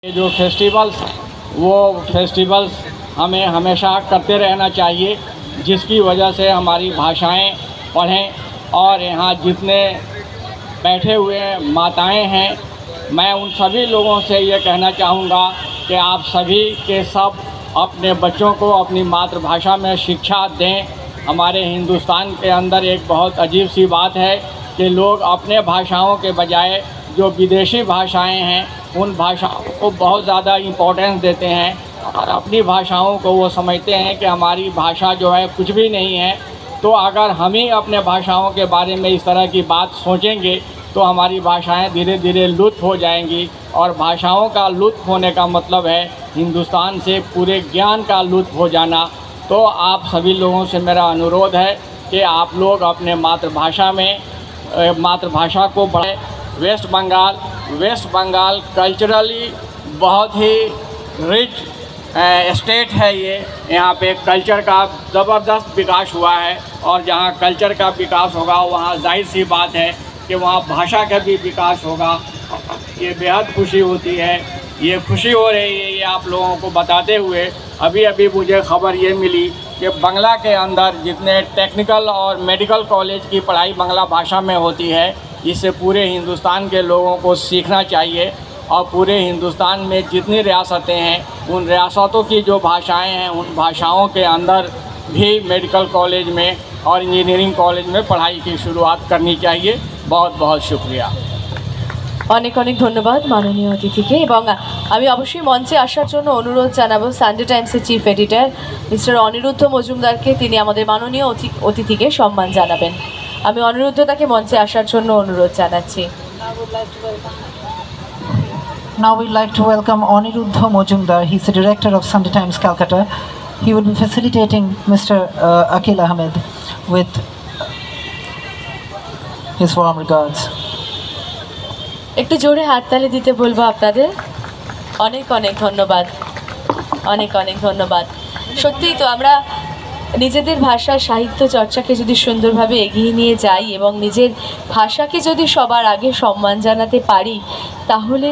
ये जो फेस्टिवल्स वो फेस्टिवल्स हमें हमेशा करते रहना चाहिए, जिसकी वजह से हमारी भाषाएं पढ़ें। और यहाँ जितने बैठे हुए माताएं हैं, मैं उन सभी लोगों से ये कहना चाहूँगा कि आप सभी के सब अपने बच्चों को अपनी मातृभाषा में शिक्षा दें। हमारे हिंदुस्तान के अंदर एक बहुत अजीब सी बात है कि लोग अपने भाषाओं के बजाय जो विदेशी भाषाएं हैं उन भाषाओं को बहुत ज़्यादा इम्पोर्टेंस देते हैं और अपनी भाषाओं को वो समझते हैं कि हमारी भाषा जो है कुछ भी नहीं है। तो अगर हम ही अपने भाषाओं के बारे में इस तरह की बात सोचेंगे तो हमारी भाषाएं धीरे धीरे लुप्त हो जाएंगी, और भाषाओं का लुप्त होने का मतलब है हिंदुस्तान से पूरे ज्ञान का लुप्त हो जाना। तो आप सभी लोगों से मेरा अनुरोध है कि आप लोग अपने मातृभाषा को बढ़ाएं। वेस्ट बंगाल कल्चरली बहुत ही रिच स्टेट है। यहाँ पे कल्चर का ज़बरदस्त विकास हुआ है, और जहाँ कल्चर का विकास होगा वहाँ जाहिर सी बात है कि वहाँ भाषा का भी विकास होगा। ये बेहद खुशी होती है, ये खुशी हो रही है ये आप लोगों को बताते हुए। अभी मुझे खबर ये मिली कि बांग्ला के अंदर जितने टेक्निकल और मेडिकल कॉलेज की पढ़ाई बांग्ला भाषा में होती है, इससे पूरे हिंदुस्तान के लोगों को सीखना चाहिए। और पूरे हिंदुस्तान में जितनी रियासतें हैं उन रियासतों की जो भाषाएं हैं उन भाषाओं के अंदर भी मेडिकल कॉलेज में और इंजीनियरिंग कॉलेज में पढ़ाई की शुरुआत करनी चाहिए। बहुत बहुत शुक्रिया। অনেক অনেক ধন্যবাদ মাননীয় অতিথিকে। এবং আমি অবশ্যই মঞ্চে আসার জন্য অনুরোধ জানাবো সানডে টাইমসের চিফ এডিটর মিস্টার অনিরুদ্ধ মজুমদারকে। তিনি আমাদের মাননীয় অতিথিকে সম্মান জানাবেন। আমি অনিরুদ্ধতাকে মঞ্চে আসার জন্য অনুরোধ জানাচ্ছি। Now we'd like to welcome Aniruddha Mojumdar. He's the director of Sunday Times Calcutta. He will be facilitating Mr. Akil Ahmed with his warm regards. একটু জোরে হাততালি দিতে বলবো আপনাদের। অনেক অনেক ধন্যবাদ, অনেক অনেক ধন্যবাদ। সত্যিই তো আমরা নিজেদের ভাষার সাহিত্য চর্চাকে যদি সুন্দরভাবে এগিয়ে নিয়ে যাই এবং নিজের ভাষাকে যদি সবার আগে সম্মান জানাতে পারি, তাহলে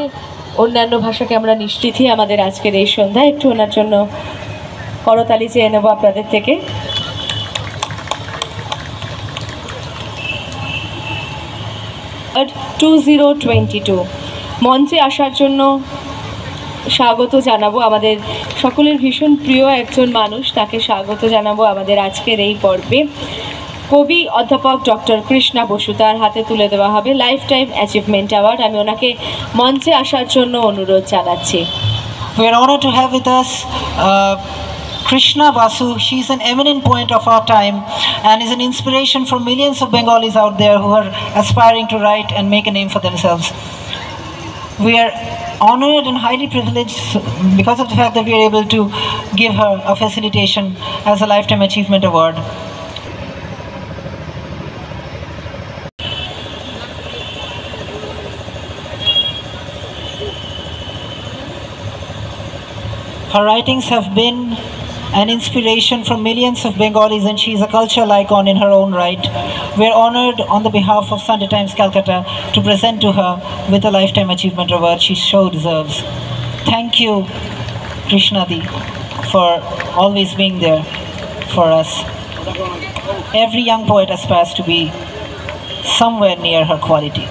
অন্যান্য ভাষাকে আমরা নিশ্চিতই আমাদের আজকের এই সন্ধ্যায় একটু ওনার জন্য করতালি চেয়ে নেব আপনাদের থেকে। 2022 মঞ্চে আসার জন্য স্বাগত জানাবো আমাদের সকলের ভীষণ প্রিয় একজন মানুষ, তাকে স্বাগত জানাবো আমাদের আজকের এই পর্বে। কবি অধ্যাপক ডক্টর কৃষ্ণা বসু, তার হাতে তুলে দেওয়া হবে লাইফ টাইম অ্যাচিভমেন্ট অ্যাওয়ার্ড। আমি ওনাকে মঞ্চে আসার জন্য অনুরোধ জানাচ্ছি। We are honored to have with us Krishna Basu. She's an eminent poet of our time and is an inspiration for millions of Bengalis out there who are aspiring to write and make a name for themselves. We are honored and highly privileged because of the fact that we are able to give her a facilitation as a Lifetime Achievement Award. Her writings have been an inspiration for millions of Bengalis, and she is a cultural icon in her own right. We are honored on the behalf of Sunday Times Calcutta to present to her with a Lifetime Achievement Award she so deserves. Thank you, Krishna Di, for always being there for us. Every young poet aspires to be somewhere near her quality.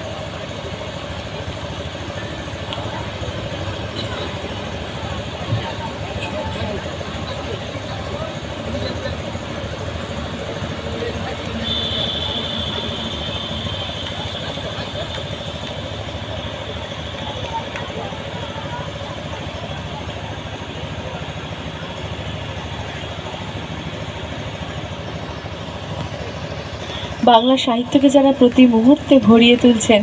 Bangla সাহিত্যকে যারা প্রতি মুহূর্তে ভরিয়ে তুলছেন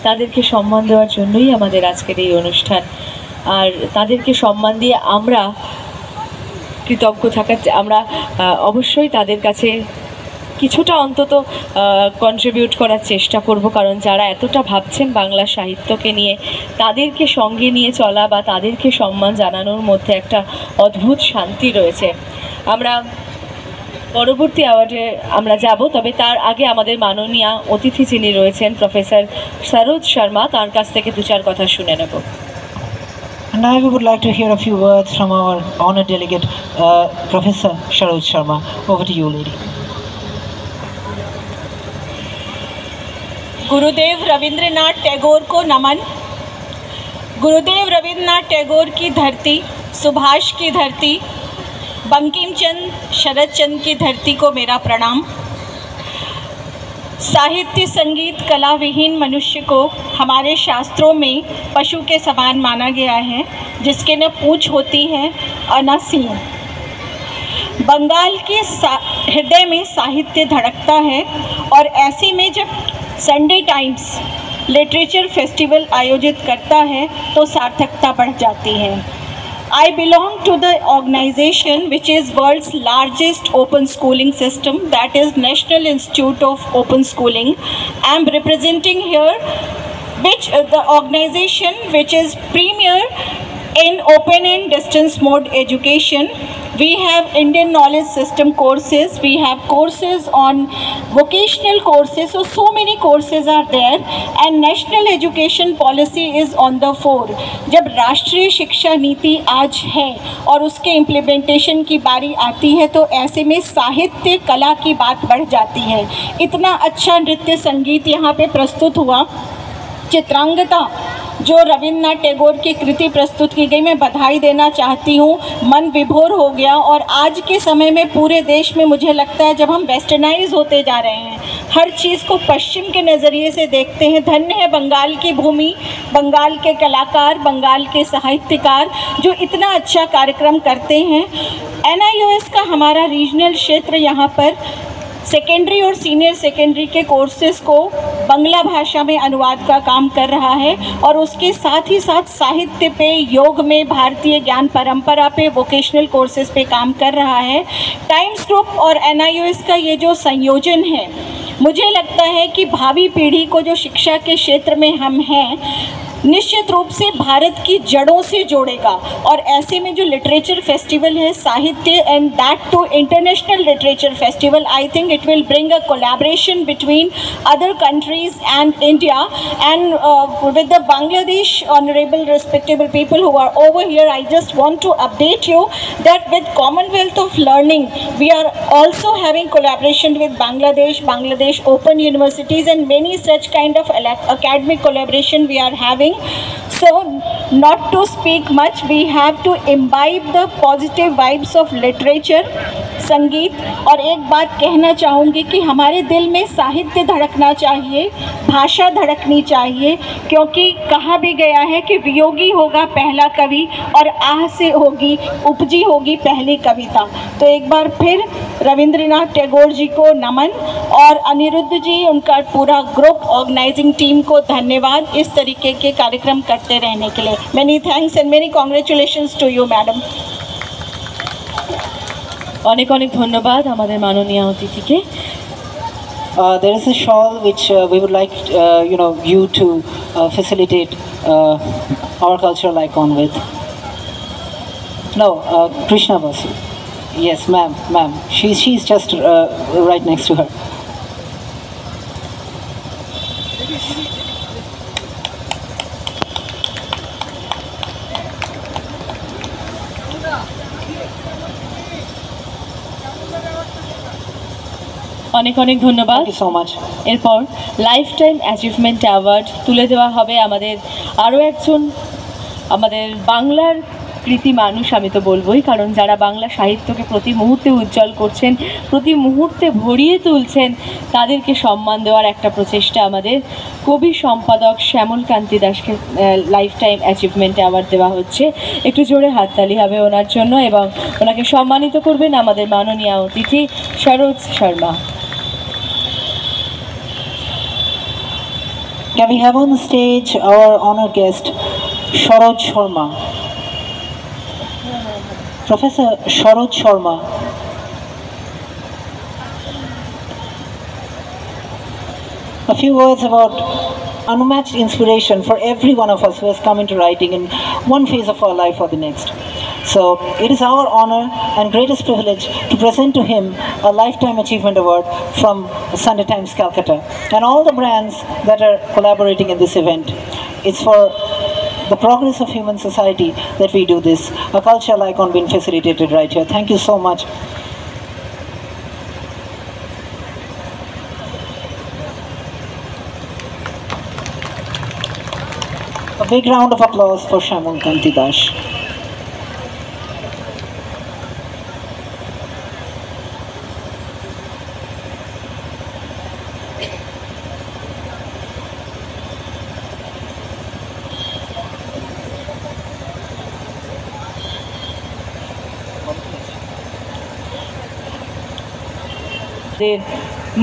তাদেরকে সম্মান দেওয়ার জন্যই আমাদের আজকের এই অনুষ্ঠান। আর তাদেরকে সম্মান দিয়ে আমরা কৃতজ্ঞ থাকার, আমরা অবশ্যই তাদের কাছে কিছুটা অন্তত কন্ট্রিবিউট করার চেষ্টা করব, কারণ যারা এতটা ভাবছেন বাংলা সাহিত্যকে নিয়ে, তাদেরকে সঙ্গে নিয়ে চলা বা তাদেরকে সম্মান জানানোর মধ্যে একটা অদ্ভুত শান্তি রয়েছে। আমরা পরবর্তী অ্যাওয়ার্ডে আমরা যাব, তবে তার আগে আমাদের মাননীয় অতিথি যিনি রয়েছেন প্রফেসর সরোজ শর্মা, তার কাছ থেকে দু চার কথা শুনে নেব। And now we would like to hear a few words from our honored delegate, Professor Saroj Sharma. Over to you, lady. Gurudev Rabindranath Tagore को नमन। गुरुदेव रविंद्रनाथ टैगोर की धरती, सुभाष की धरती, बंकिम चंद्र शरद चंद्र की धरती को मेरा प्रणाम। साहित्य, संगीत, कला विहीन मनुष्य को हमारे शास्त्रों में पशु के समान माना गया है, जिसके न पूंछ होती है और न सींग। बंगाल के हृदय में साहित्य धड़कता है और ऐसे में जब संडे टाइम्स लिटरेचर फेस्टिवल आयोजित करता है तो सार्थकता बढ़ जाती है। I belong to the organization which is world's largest open schooling system, that is National Institute of Open Schooling. I am representing here the organization which is premier in open and distance mode education. We have Indian knowledge system courses, we have courses on vocational courses, so many courses are there, and national education policy is on the fore. जब राष्ट्रीय शिक्षा नीति आज है और उसके implementation की बारी आती है तो ऐसे में साहित्य, कला की बात बढ़ जाती है। इतना अच्छा नृत्य संगीत यहाँ पे प्रस्तुत हुआ, चित्रांगदा जो रविंद्रनाथ टैगोर की कृति प्रस्तुत की गई, मैं बधाई देना चाहती हूँ। मन विभोर हो गया। और आज के समय में पूरे देश में मुझे लगता है जब हम वेस्टर्नाइज होते जा रहे हैं, हर चीज़ को पश्चिम के नज़रिए से देखते हैं। धन्य है बंगाल की भूमि, बंगाल के कलाकार, बंगाल के साहित्यकार जो इतना अच्छा कार्यक्रम करते हैं। NIOS का हमारा रीजनल क्षेत्र यहाँ पर सेकेंडरी और सीनियर सेकेंडरी के कोर्सेज़ को बंगला भाषा में अनुवाद का काम कर रहा है और उसके साथ ही साथ साहित्य पे, योग में, भारतीय ज्ञान परंपरा पे, वोकेशनल कोर्सेज़ पे काम कर रहा है। टाइम्स ग्रुप और NIOS का ये जो संयोजन है, मुझे लगता है कि भावी पीढ़ी को जो शिक्षा के क्षेत्र में हम हैं, निश्चित रूप से भारत की जड़ों से जोड़ेगा। और ऐसे में जो लिटरेचर फेस्टिवल है, साहित्य, and that too international literature festival, I think it will bring a collaboration between other countries and India and with the Bangladesh honorable respectable people who are over here. I just want to update you that with Commonwealth of Learning we are also having collaboration with Bangladesh Open Universities and many such kind of academic collaboration we are having. So not to speak much, we have to imbibe the positive vibes of literature, संगीत। और एक बात कहना चाहूँगी कि हमारे दिल में साहित्य धड़कना चाहिए, भाषा धड़कनी चाहिए, क्योंकि कहा भी गया है कि वियोगी होगा पहला कवि और आह से उपजी होगी पहली कविता। तो एक बार फिर रविंद्रनाथ टैगोर जी को नमन और अनिरुद्ध जी, उनका पूरा ग्रुप, ऑर्गेनाइजिंग टीम को धन्यवाद इस तरीके के कार्यक्रम करते रहने के लिए। Many thanks and many congratulations to you madam. অনেক অনেক ধন্যবাদ আমাদের মাননীয় অতিথিকে। There is a shawl which we would like you to facilitate our cultural icon with. No, Krishna Basu. Yes, ma'am. She's just right next to her. অনেক অনেক ধন্যবাদ। Thank you so much. এরপর লাইফ টাইম অ্যাচিভমেন্ট অ্যাওয়ার্ড তুলে দেওয়া হবে আমাদের আরও একজন, আমাদের বাংলার কৃতি মানুষ আমি তো বলবোই, কারণ যারা বাংলা সাহিত্যকে প্রতি মুহূর্তে উজ্জ্বল করছেন, প্রতি মুহূর্তে ভরিয়ে তুলছেন, তাদেরকে সম্মান দেওয়ার একটা প্রচেষ্টা আমাদের কবি সম্পাদক শ্যামল কান্তি দাসকে লাইফ টাইম অ্যাচিভমেন্ট অ্যাওয়ার্ড দেওয়া হচ্ছে। একটু জোরে হাততালি হবে ওনার জন্য এবং ওনাকে সম্মানিত করবেন আমাদের মাননীয় অতিথি Saroj Sharma. Can we have on the stage our honored guest, Saroj Sharma? Professor Saroj Sharma. A few words about unmatched inspiration for every one of us who has come into writing in one phase of our life or the next. So it is our honor and greatest privilege to present to him a Lifetime Achievement Award from Sunday Times Calcutta and all the brands that are collaborating in this event. It's for the progress of human society that we do this. A cultural icon being facilitated right here. Thank you so much. A big round of applause for Shyamol Kanti Das.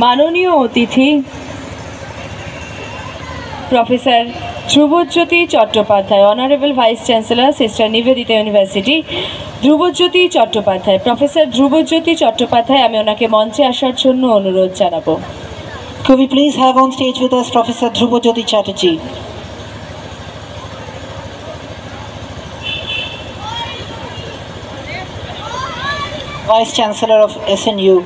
মাননীয় অতিথি professor Dhrubajyoti Chattopadhyay, honourable vice chancellor sister Nivedita university, Dhrubajyoti Chattopadhyay, professor Dhrubajyoti Chattopadhyay, আমি ওনাকে মঞ্চে আসার জন্য অনুরোধ জানাবো। Could we please have on stage with us Professor Dhrubajyoti Chatterjee? Vice Chancellor of SNU.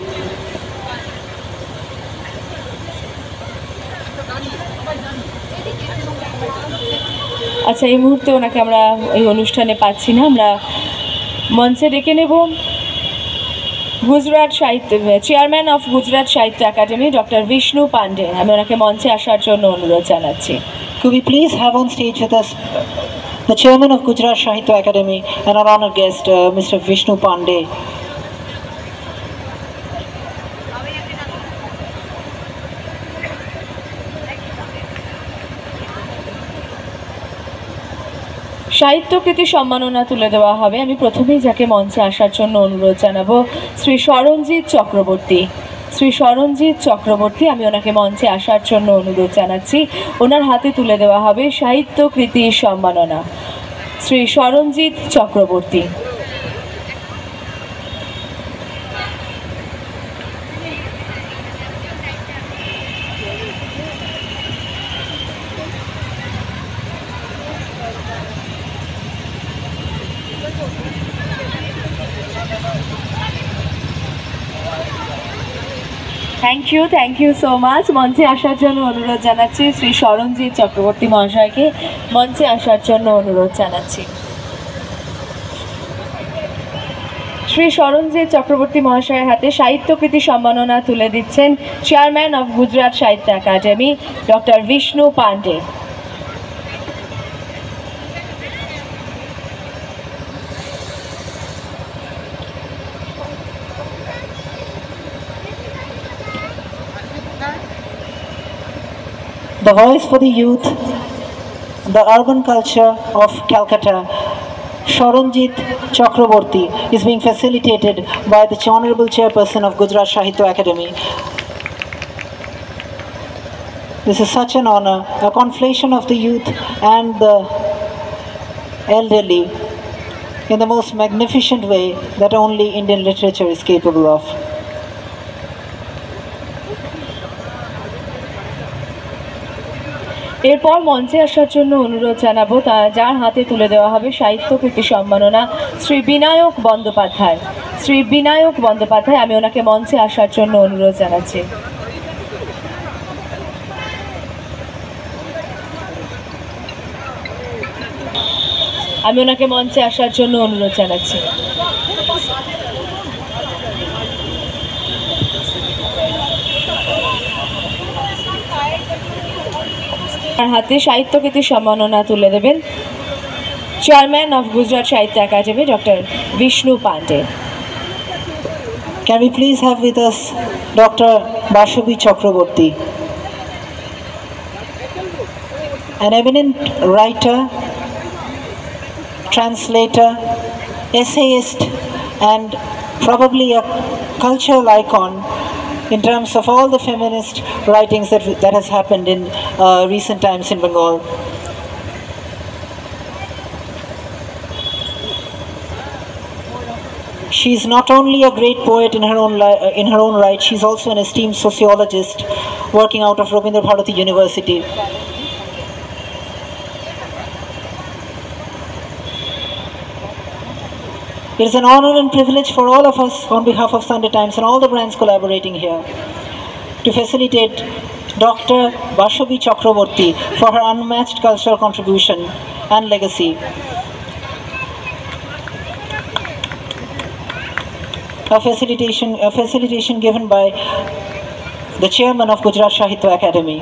আচ্ছা, এই মুহূর্তে ওনাকে আমরা এই অনুষ্ঠানে পাচ্ছি না, আমরা মঞ্চে ডেকে নেব গুজরাট সাহিত্য chairman of Gujarat Sahitya Academy doctor Vishnu Pandey, আমি ওনাকে মঞ্চে আসার জন্য অনুরোধ জানাচ্ছি। Could we please have on stage with us the chairman of Gujarat Sahitya Academy and our honored guest, Mr. Vishnu Pandey. সাহিত্যকৃতি সম্মাননা তুলে দেওয়া হবে। আমি প্রথমেই যাকে মঞ্চে আসার জন্য অনুরোধ জানাবো শ্রী শরণজিৎ চক্রবর্তী। শ্রী শরণজিৎ চক্রবর্তী, আমি ওনাকে মঞ্চে আসার জন্য অনুরোধ জানাচ্ছি। ওনার হাতে তুলে দেওয়া হবে সাহিত্যকৃতি সম্মাননা। Shri Sharanjit Chakraborty. Thank you so much. মঞ্চে আসার জন্য অনুরোধ জানাচ্ছি শ্রী শরণজিৎ চক্রবর্তী মহাশয়কে মঞ্চে আসার জন্য অনুরোধ জানাচ্ছি। শ্রী শরণজিৎ চক্রবর্তী মহাশয়ের হাতে সাহিত্যকৃতি সম্মাননা তুলে দিচ্ছেন chairman of Gujarat Sahitya Academy doctor Vishnu Pandey. The voice for the youth, the urban culture of Calcutta, Shoranjit Chakraborty, is being facilitated by the Honorable Chairperson of Gujarat Sahitya Academy. This is such an honor, a conflation of the youth and the elderly in the most magnificent way that only Indian literature is capable of. এরপর মঞ্চে আসার জন্য অনুরোধ জানাবো যার হাতে তুলে দেওয়া হবে সাহিত্যকৃতি সম্মাননা শ্রী বিনায়ক বন্দ্যোপাধ্যায়। শ্রী বিনায়ক বন্দ্যোপাধ্যায়, আমি ওনাকে মঞ্চে আসার জন্য অনুরোধ জানাচ্ছি। আমি ওনাকে মঞ্চে আসার জন্য অনুরোধ জানাচ্ছি। তার হাতে সাহিত্যকৃতি সম্মাননা তুলে দেবেন chairman of Gujarat Sahitya Academy doctor Vishnu Pandey. Can we please have with us Dr. Bashabi Chakraborty, an eminent writer, translator, essayist, and probably a cultural icon in terms of all the feminist writings that has happened in recent times in Bengal. She's not only a great poet in her own right, she's also an esteemed sociologist working out of Rabindra Bharati University. It is an honor and privilege for all of us on behalf of Sunday Times and all the brands collaborating here to facilitate Dr. Bashabi Chakraborty for her unmatched cultural contribution and legacy. A facilitation given by the chairman of Gujarat Sahitya Academy.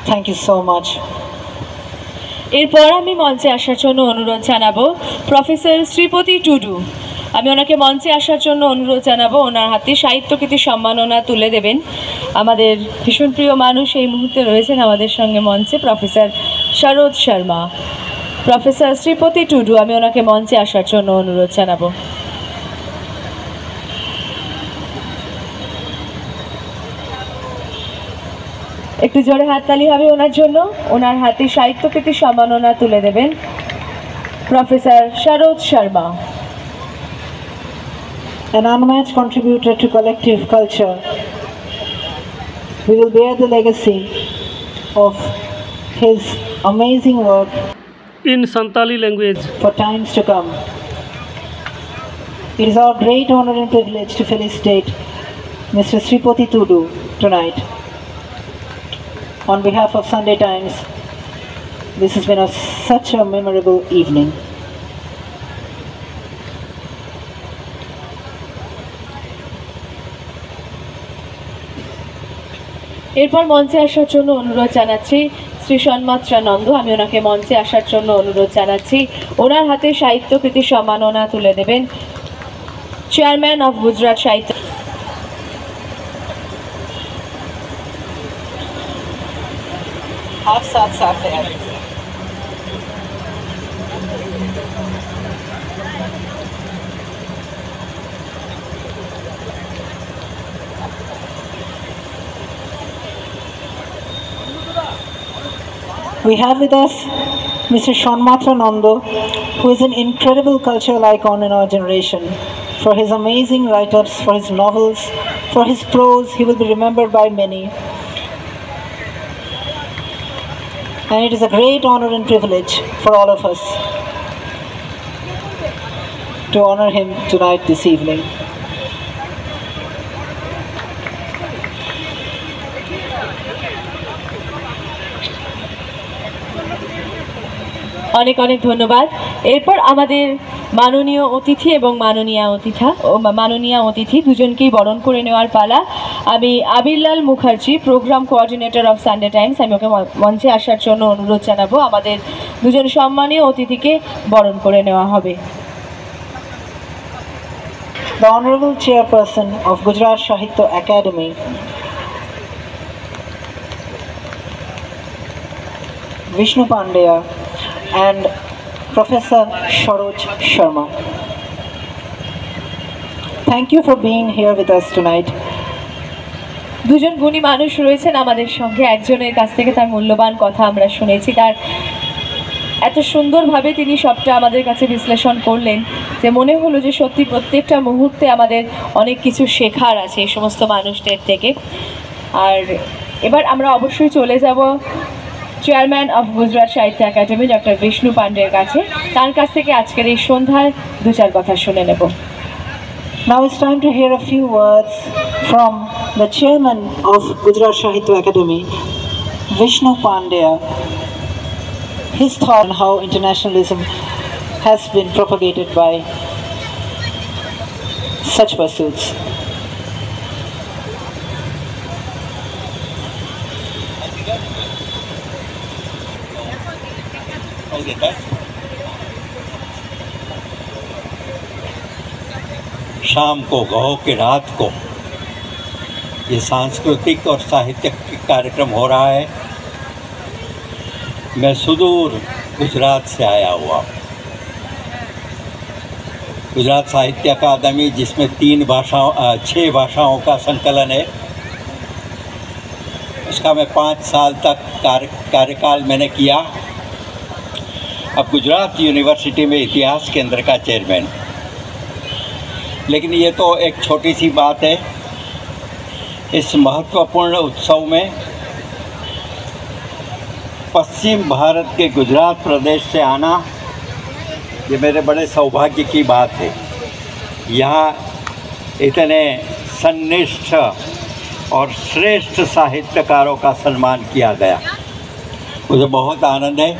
Thank you so much. এরপর আমি মঞ্চে আসার জন্য অনুরোধ জানাবো professor Sripati Tudu. আমি ওনাকে মঞ্চে আসার জন্য অনুরোধ জানাবো। ওনার হাতে সাহিত্যকৃতি সম্মাননা তুলে দেবেন আমাদের ভীষণ প্রিয় মানুষ এই মুহূর্তে রয়েছেন আমাদের সঙ্গে মঞ্চে, প্রফেসর সরোজ শর্মা। প্রফেসর শ্রীপতি টুডু, আমি ওনাকে মঞ্চে আসার জন্য অনুরোধ জানাবো। একটু জোরে হাততালি হবে ওনার জন্য। ওনার হাতে সাহিত্যকৃতি সম্মাননা তুলে দেবেন professor Saroj Sharma. An unmatched contributor to collective culture, we will bear the legacy of his amazing work in Santali language for times to come. It is our great honor and privilege to felicitate Mr. Sripati Tudu tonight. On behalf of Sunday Times, this has been such a memorable evening. এরপর মঞ্চে আসার জন্য অনুরোধ জানাচ্ছি শ্রী সন্মাত্রা নন্দ। আমি ওনাকে মঞ্চে আসার জন্য অনুরোধ জানাচ্ছি। ওনার হাতে সাহিত্যকৃতি সম্মাননা তুলে দেবেন চেয়ারম্যান অফ গুজরাট সাহিত্য। हाथ साथ साथ है। We have with us Mr. Shanmatra Nando, who is an incredible cultural icon in our generation. For his amazing write-ups, for his novels, for his prose, he will be remembered by many. And it is a great honor and privilege for all of us to honor him tonight, this evening. অনেক অনেক ধন্যবাদ। এরপর আমাদের মাননীয় অতিথি এবং মাননীয়া অতিথি দুজনকেই বরণ করে নেওয়ার পালা। আমি Abirlal Mukherjee, programme coordinator of Sunday Times, আমি ওকে মঞ্চে আসার জন্য অনুরোধ জানাবো। আমাদের দুজন সম্মানীয় অতিথিকে বরণ করে নেওয়া হবে। The Honorable Chairperson of Gujarat Sahitya Academy, Vishnu Pandya, and Professor Saroj Sharma. Thank you for being here with us tonight. দুজন গুণী মানুষ রয়েছেন আমাদের সঙ্গে। একজনের কাছ থেকে তার মূল্যবান কথা আমরা শুনেছি, তার এত সুন্দরভাবে তিনি সবটা আমাদের কাছে বিশ্লেষণ করলেন যে মনে হলো যে সত্যি প্রত্যেকটা মুহূর্তে আমাদের অনেক কিছু শেখার আছে এই সমস্ত মানুষদের থেকে। আর এবার আমরা অবশ্যই চলে যাব chairman of Gujarat Sahitya Academy doctor Vishnu পান্ডের কাছে। তার কাছ থেকে আজকের এই সন্ধ্যায় দু চার কথা শুনে নেব। Now it's time to hear a few words from the chairman of Gujarat Sahitya Academy, Vishnu Pandya. His thought on how internationalism has been propagated by such pursuits. शाम को गहो की रात को ये सांस्कृतिक और साहित्यिक कार्यक्रम हो रहा है। मैं सुदूर गुजरात से आया हुआ। गुजरात साहित्य अकादमी, जिसमें 6 भाषाओं का संकलन है, उसका मैं 5 साल तक कार्यकाल मैंने किया। अब गुजरात यूनिवर्सिटी में इतिहास केंद्र का चेयरमैन। लेकिन ये तो एक छोटी सी बात है। इस महत्वपूर्ण उत्सव में पश्चिम भारत के गुजरात प्रदेश से आना ये मेरे बड़े सौभाग्य की बात है। यहाँ इतने सन्निष्ठ और श्रेष्ठ साहित्यकारों का सम्मान किया गया। मुझे बहुत आनंद है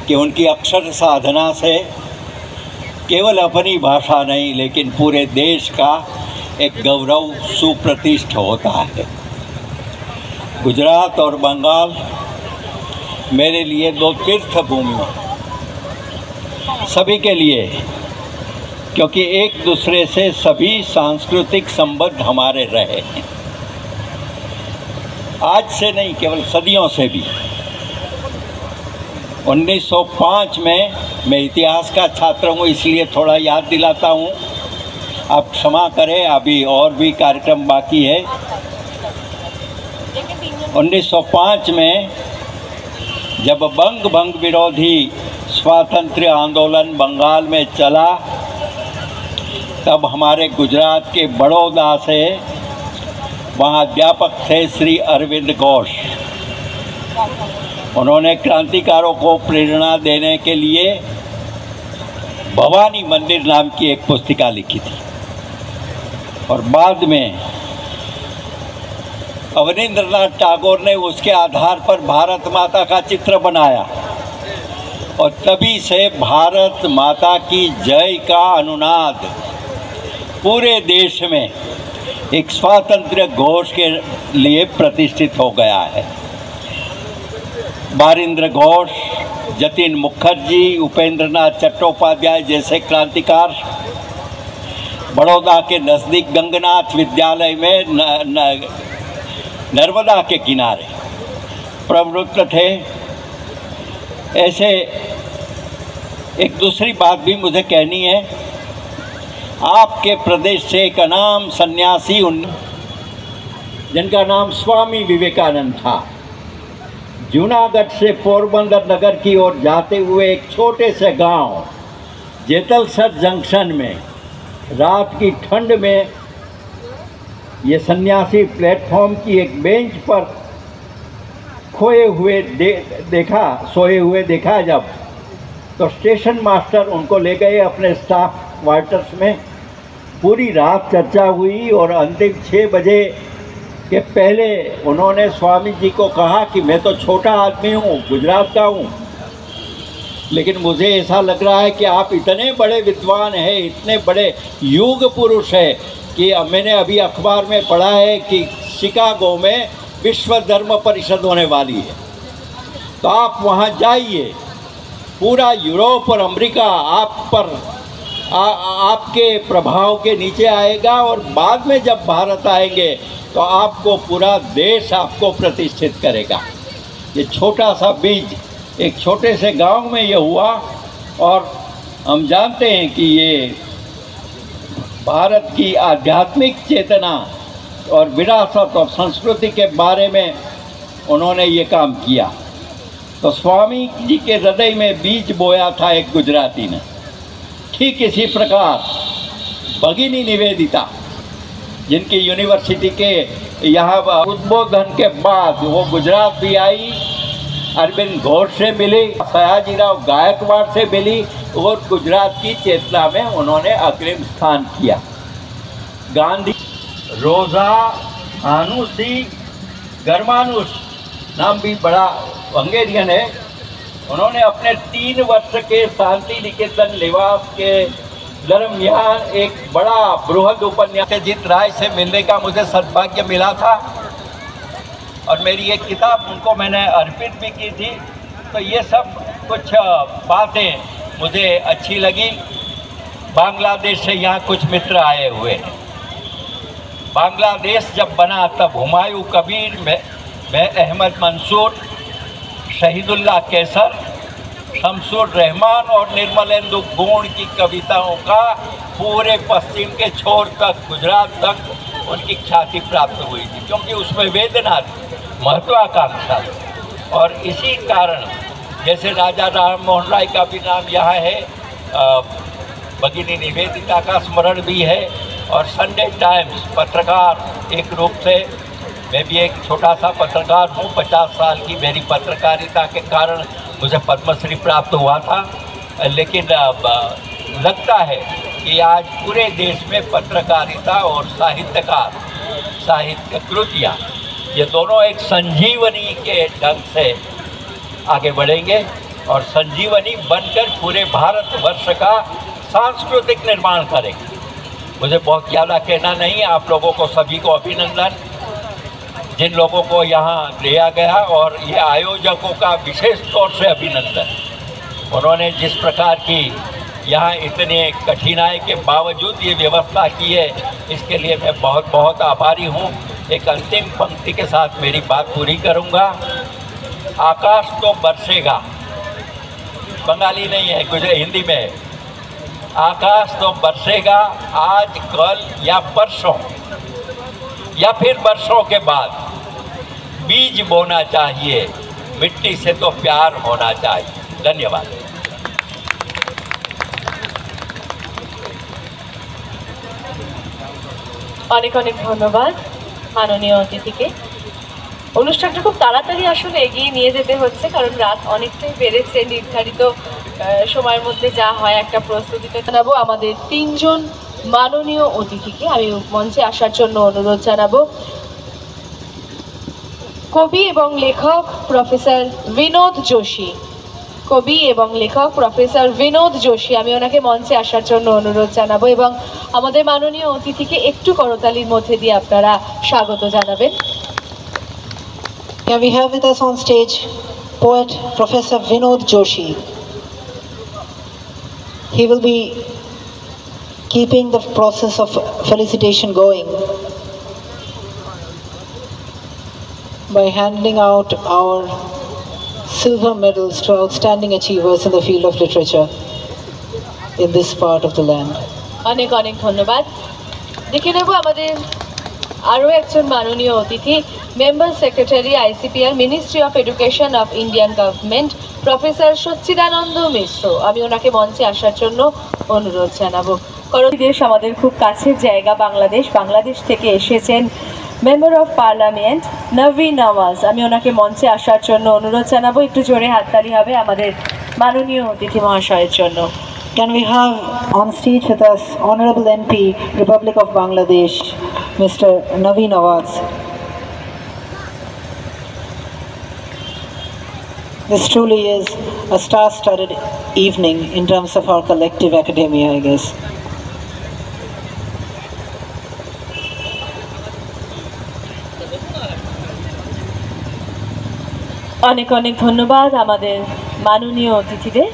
कि उनकी अक्षर साधना से केवल अपनी भाषा नहीं लेकिन पूरे देश का एक गौरव सुप्रतिष्ठ होता है। गुजरात और बंगाल मेरे लिए दो तीर्थ भूमियों सभी के लिए, क्योंकि एक दूसरे से सभी सांस्कृतिक संबंध हमारे रहे हैं, आज से नहीं केवल सदियों से भी। 1905 में मैं इतिहास का छात्र हूँ इसलिए थोड़ा याद दिलाता हूँ, आप क्षमा करें, अभी और भी कार्यक्रम बाकी है। 1905 में जब बंग विरोधी स्वातंत्र्य आंदोलन बंगाल में चला, तब हमारे गुजरात के बड़ौदा से वहाँ अध्यापक थे श्री अरविंद घोष। उन्होंने क्रांतिकारों को प्रेरणा देने के लिए भवानी मंदिर नाम की एक पुस्तिका लिखी थी और बाद में अवनींद्रनाथ टैगोर ने उसके आधार पर भारत माता का चित्र बनाया और तभी से भारत माता की जय का अनुनाद पूरे देश में एक स्वातंत्र्य घोष के लिए प्रतिष्ठित हो गया है। बारिंद्र घोष, जतिन मुखर्जी, उपेंद्रनाथ चट्टोपाध्याय जैसे क्रांतिकार बड़ौदा के नज़दीक गंगनाथ विद्यालय में नर्मदा के किनारे प्रवृत्त थे। ऐसे एक दूसरी बात भी मुझे कहनी है, आपके प्रदेश से एक अनाम सन्यासी जिनका नाम स्वामी विवेकानंद था, जूनागढ़ से पोरबंदर नगर की ओर जाते हुए एक छोटे से गांव जेतलसर जंक्शन में रात की ठंड में ये सन्यासी प्लेटफॉर्म की एक बेंच पर सोए हुए देखा जब, तो स्टेशन मास्टर उनको ले गए अपने स्टाफ क्वार्टर्स में। पूरी रात चर्चा हुई और अंतिम 6 बजे के पहले उन्होंने स्वामी जी को कहा कि मैं तो छोटा आदमी हूँ, गुजरात का हूँ, लेकिन मुझे ऐसा लग रहा है कि आप इतने बड़े विद्वान हैं, इतने बड़े युग पुरुष हैं कि मैंने अभी अखबार में पढ़ा है कि शिकागो में विश्व धर्म परिषद होने वाली है, तो आप वहाँ जाइए। पूरा यूरोप और अमेरिका आप पर आपके प्रभाव के नीचे आएगा और बाद में जब भारत आएंगे तो आपको पूरा देश आपको प्रतिष्ठित करेगा। ये छोटा सा बीज एक छोटे से गांव में ये हुआ और हम जानते हैं कि ये भारत की आध्यात्मिक चेतना और विरासत और संस्कृति के बारे में उन्होंने ये काम किया। तो स्वामी जी के हृदय में बीज बोया था एक गुजराती ने। ठीक इसी प्रकार भगिनी निवेदिता, जिनकी यूनिवर्सिटी के यहाँ उद्बोधन के बाद वो गुजरात भी आई, अरविंद घोष से मिली, सयाजीराव गायकवाड़ से मिली और गुजरात की चेतना में उन्होंने अग्रिम स्थान किया। गांधी, रोजा आनुसी गर्मानुस नाम भी बड़ा हंगेरियन है, उन्होंने अपने 3 वर्ष के शांति निकेतन निवास के दरमियान एक बड़ा बृहद उपन्यास अजित राय से मिलने का मुझे सौभाग्य मिला था और मेरी एक किताब उनको मैंने अर्पित भी की थी। तो ये सब कुछ बातें मुझे अच्छी लगी। बांग्लादेश से यहाँ कुछ मित्र आए हुए हैं। बांग्लादेश जब बना तब हुमायूं कबीर में अहमद मंसूर, शहीदुल्लाह कैसर, शमसुर रहमान और निर्मलेंदु गुण की कविताओं का पूरे पश्चिम के छोर तक, गुजरात तक उनकी ख्याति प्राप्त हुई थी, क्योंकि उसमें वेदना थी, महत्वाकांक्षा थी। और इसी कारण जैसे राजा राम मोहन राय का भी नाम यहाँ है, भगिनी निवेदिता का स्मरण भी है। और संडे टाइम्स पत्रकार एक रूप से, मैं भी एक छोटा सा पत्रकार हूँ, 50 साल की मेरी पत्रकारिता के कारण मुझे पद्मश्री प्राप्त हुआ था, लेकिन लगता है कि आज पूरे देश में पत्रकारिता और साहित्यकार साहित्य कृतियाँ, ये दोनों एक संजीवनी के ढंग से आगे बढ़ेंगे और संजीवनी बनकर पूरे भारतवर्ष का सांस्कृतिक निर्माण करेंगे। मुझे बहुत ज़्यादा कहना नहीं, आप लोगों को सभी को अभिनंदन, जिन लोगों को यहाँ लिया गया, और ये आयोजकों का विशेष तौर से अभिनंदन। उन्होंने जिस प्रकार की यहाँ इतने कठिनाई के बावजूद ये व्यवस्था की है, इसके लिए मैं बहुत बहुत आभारी हूँ। एक अंतिम पंक्ति के साथ मेरी बात पूरी करूँगा। आकाश तो बरसेगा, बंगाली नहीं है, कुछ हिंदी में है। आकाश तो बरसेगा आज, कल या परसों या फिर वर्षों के बाद, बीज बोना चाहिए, मिट्टी से तो प्यार होना चाहिए। धन्यवाद। অনেক অনেক ধন্যবাদ মাননীয় অতিথিকে। অনুষ্ঠানটা খুব তাড়াতাড়ি আসলে এগিয়ে নিয়ে যেতে হচ্ছে, কারণ রাত অনেকটাই বেড়েছে। নির্ধারিত সময়ের মধ্যে যা হয় একটা প্রস্তুতিতে জানাবো আমাদের তিনজন মাননীয় অতিথিকে। আমি মঞ্চে আসার জন্য অনুরোধ জানাবো কবি এবং লেখক প্রফেসর বিনোদ যোশী। কবি এবং লেখক প্রফেসর বিনোদ যোশী, আমি ওনাকে মঞ্চে আসার জন্য অনুরোধ জানাবো এবং আমাদের মাননীয় অতিথিকে একটু করতালির মধ্যে দিয়ে আপনারা স্বাগত জানাবেন। Yeah, we have with us on stage poet Professor Vinod Joshi. He will be keeping the process of felicitation going by handing out our silver medals to outstanding achievers in the field of literature in this part of the land. অনেক অনেক ধন্যবাদ। দেখে নেব আমাদের আরও একজন মাননীয় অতিথি, member secretary ICPR, ministry of education of Indian government, professor Sachchidananda Mishra. আমি ওনাকে মঞ্চে আসার জন্য অনুরোধ জানাবো। কারণ দেশ আমাদের খুব কাছের জায়গা বাংলাদেশ থেকে এসেছেন মেম্বার অফ পার্লামেন্ট নবী নওয়াজ। আমি ওনাকে মঞ্চে আসার জন্য অনুরোধ জানাবো। একটু জোরে হাততালি হবে আমাদের মাননীয় অতিথি মহাশয়ের জন্য। Can we have on stage with us Honorable MP, Republic of Bangladesh, Mr. Naveen Nawaz. This truly is a star-studded evening in terms of our collective academia, I guess. অনেক অনেক ধন্যবাদ আমাদের মাননীয় অতিথিদের।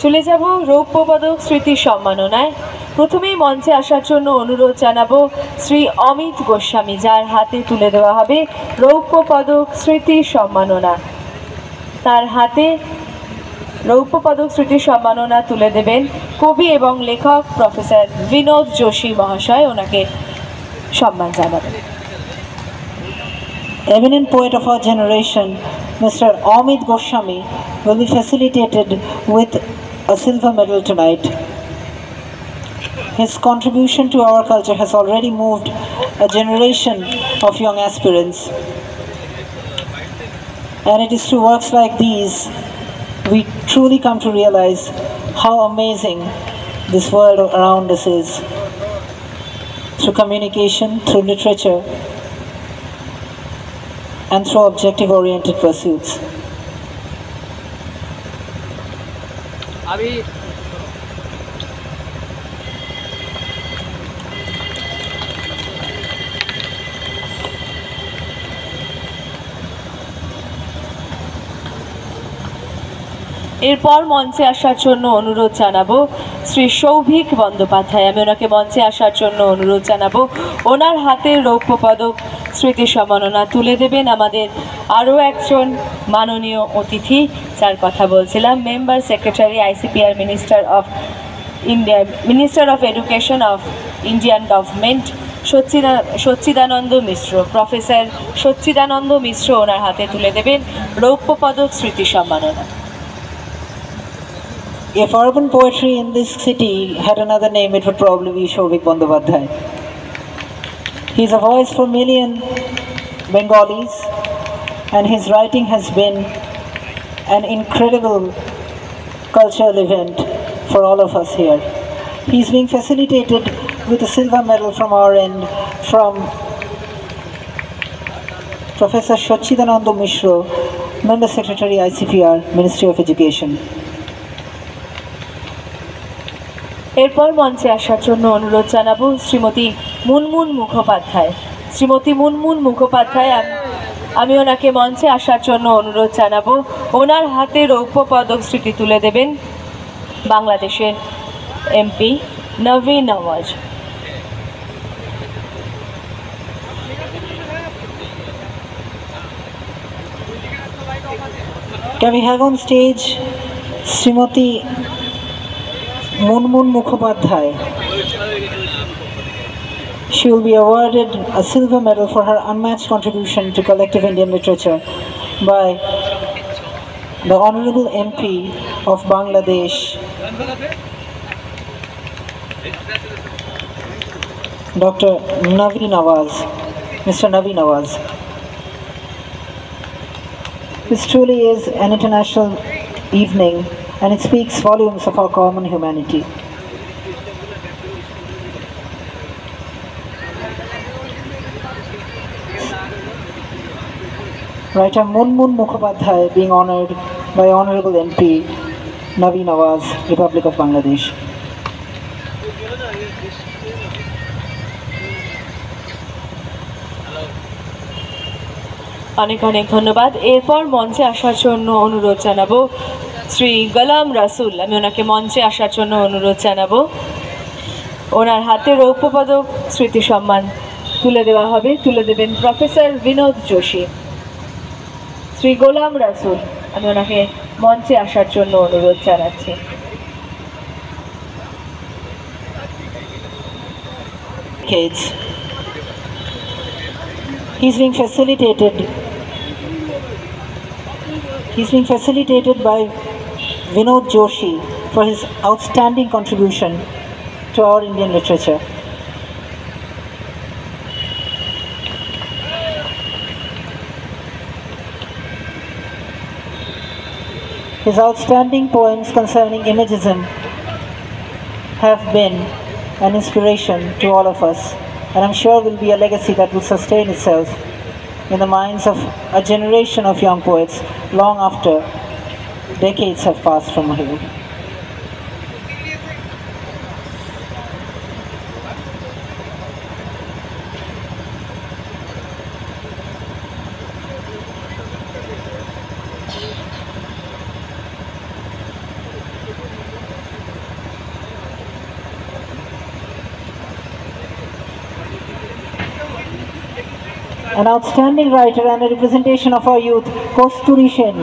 চলে যাব রৌপ্য পদক স্মৃতি সম্মাননায়। প্রথমেই মঞ্চে আসার জন্য অনুরোধ জানাবো শ্রী অমিত গোস্বামী, যার হাতে তুলে দেওয়া হবে রৌপ্য পদক স্মৃতি সম্মাননা। তার হাতে রৌপ্য পদক স্মৃতি সম্মাননা তুলে দেবেন কবি এবং লেখক প্রফেসর বিনোদ যোশী মহাশয়। ওনাকে সম্মান জানাবেন। Eminent poet of our generation, Mr. Amit Goswami, will be facilitated with a silver medal tonight. His contribution to our culture has already moved a generation of young aspirants. And it is through works like these we truly come to realize how amazing this world around us is. Through communication, through literature, and through objective-oriented pursuits. এরপর মঞ্চে আসার জন্য অনুরোধ জানাবো শ্রী সৌভিক বন্দ্যোপাধ্যায়। আমি ওনাকে মঞ্চে আসার জন্য অনুরোধ জানাবো। ওনার হাতে রৌপ্য পদক স্মৃতি সম্মাননা তুলে দেবেন আমাদের আরও একজন মাননীয় অতিথি, যার কথা বলছিলাম, member secretary ICPR, minister of education of Indian government Sachchidananda Mishra. Professor Sachchidananda Mishra ওনার হাতে তুলে দেবেন রৌপ্য পদক স্মৃতি সম্মাননা। If urban poetry in this city had another name, it would probably be Shovik Bandyopadhyay. He's a voice for million Bengalis, and his writing has been an incredible cultural event for all of us here. He's being facilitated with a silver medal from our end, from Professor Sachidananda Mishra, Member Secretary ICPR, Ministry of Education. এরপর মঞ্চে আসার জন্য অনুরোধ জানাবো শ্রীমতী মুনমুন মুখোপাধ্যায়। শ্রীমতী মুনমুন মুখোপাধ্যায়, আমি ওনাকে মঞ্চে আসার জন্য অনুরোধ জানাবো। ওনার হাতে রৌপ্য পদক স্মৃতি তুলে দেবেন বাংলাদেশের MP Nabin Nawaz. Can we have on stage Srimati Munmun Mukhopadhyay? She will be awarded a silver medal for her unmatched contribution to collective Indian literature by the Honorable MP of Bangladesh, Dr. Navi Nawaz, Mr. Navi Nawaz. This truly is an international evening, and it speaks volumes of our common humanity. Writer Munmun Mukhopadhyay being honoured by Honourable MP Navi Nawaz, Republic of Bangladesh. অনেক অনেক ধন্যবাদ। এরপর মঞ্চে আসার জন্য অনুরোধ জানাবো শ্রী গোলাম রাসুল। আমি ওনাকে মঞ্চে আসার জন্য অনুরোধ জানাবো। ওনার হাতে রৌপ্য পদক স্মৃতি সম্মান তুলে দেওয়া হবে, তুলে দেবেন প্রফেসর বিনোদ যোশী। শ্রী গোলাম রাসুল, আমি ওনাকে মঞ্চে আসার জন্য অনুরোধ জানাচ্ছি। He's being facilitated by Vinod Joshi for his outstanding contribution to our Indian literature. His outstanding poems concerning imagism have been an inspiration to all of us, and I'm sure will be a legacy that will sustain itself in the minds of a generation of young poets long after decades have passed from here. An outstanding writer and a representation of our youth, Kosturi Sen.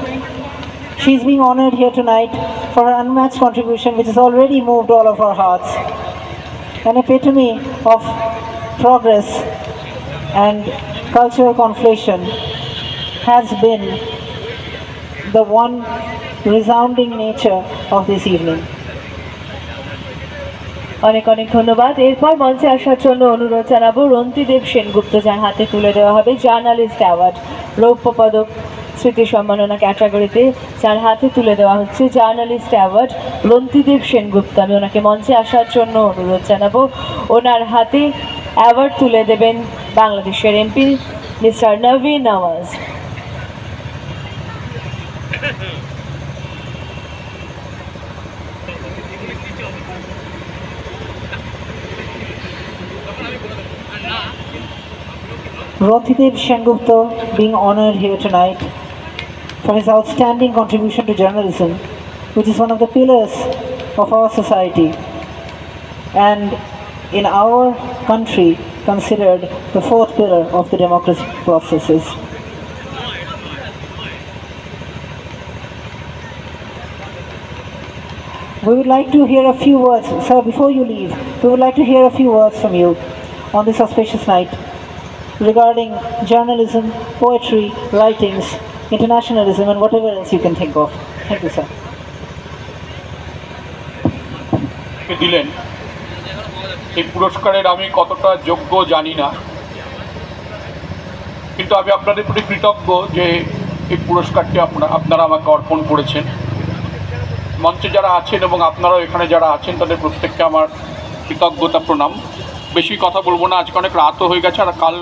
She is being honoured here tonight for her unmatched contribution, which has already moved all of our hearts. An epitome of progress and cultural conflation has been the one resounding nature of this evening. অনেক অনেক ধন্যবাদ। এরপর মঞ্চে আসার জন্য অনুরোধ জানাবো রন্তিদেব সেনগুপ্ত, যার হাতে তুলে দেওয়া হবে জার্নালিস্ট অ্যাওয়ার্ড, রৌপ্য পদক স্মৃতি সম্মাননা ক্যাটাগরিতে যার হাতে তুলে দেওয়া হচ্ছে জার্নালিস্ট অ্যাওয়ার্ড রন্তিদেব সেনগুপ্ত। আমি ওনাকে মঞ্চে আসার জন্য অনুরোধ জানাবো। ওনার হাতে অ্যাওয়ার্ড তুলে দেবেন বাংলাদেশের MP mister Nabin Nawaz. Rothidev Sengupta being honoured here tonight for his outstanding contribution to journalism, which is one of the pillars of our society and in our country considered the fourth pillar of the democratic processes. We would like to hear a few words, sir, before you leave, we would like to hear a few words from you on this auspicious night regarding journalism, poetry, writings, internationalism and whatever else you can think of. Thank you, sir. দিলেন এই পুরস্কারের আমি কতটা যোগ্য জানি না, কিন্তু আমি আপনাদের প্রতি কৃতজ্ঞ যে এই পুরস্কারটি আপনারা আমাকে অর্পণ করেছেন। মঞ্চে যারা আছেন এবং আপনারাও এখানে যারা আছেন তাদের প্রত্যেককে আমার কৃতজ্ঞতা প্রণাম। বেশি কথা বলবো না, আজকে অনেক রাতও হয়ে গেছে আর কাল